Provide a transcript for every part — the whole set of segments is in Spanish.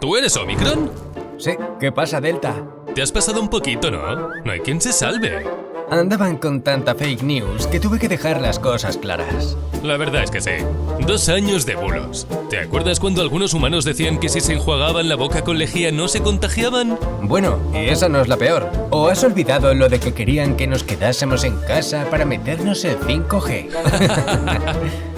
¿Tú eres Omicron? Sí, ¿qué pasa, Delta? Te has pasado un poquito, ¿no? No hay quien se salve. Andaban con tanta fake news que tuve que dejar las cosas claras. La verdad es que sí. 2 años de bulos. ¿Te acuerdas cuando algunos humanos decían que si se enjuagaban la boca con lejía no se contagiaban? Bueno, esa no es la peor. ¿O has olvidado lo de que querían que nos quedásemos en casa para meternos el 5G?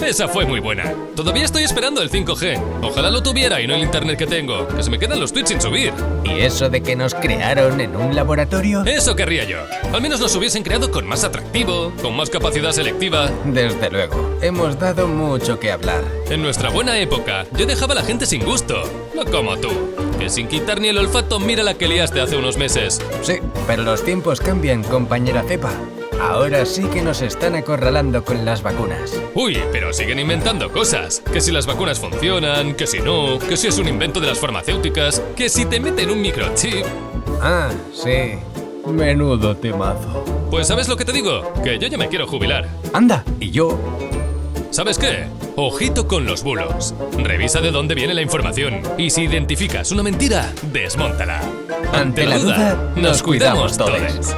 Esa fue muy buena. Todavía estoy esperando el 5G. Ojalá lo tuviera y no el internet que tengo, que se me quedan los tweets sin subir. ¿Y eso de que nos crearon en un laboratorio? Eso querría yo. Al menos nos hubiesen creado con más atractivo, con más capacidad selectiva. Desde luego, hemos dado mucho que hablar. En nuestra buena época, yo dejaba a la gente sin gusto. No como tú, que sin quitar ni el olfato mira la que liaste hace unos meses. Sí, pero los tiempos cambian, compañera Cepa. Ahora sí que nos están acorralando con las vacunas. Uy, pero siguen inventando cosas. Que si las vacunas funcionan, que si no, que si es un invento de las farmacéuticas, que si te meten un microchip. Ah, sí. Menudo temazo. Pues ¿sabes lo que te digo? Que yo ya me quiero jubilar. Anda, ¿y yo? ¿Sabes qué? Ojito con los bulos. Revisa de dónde viene la información y si identificas una mentira, desmóntala. Ante la duda, nos cuidamos todos.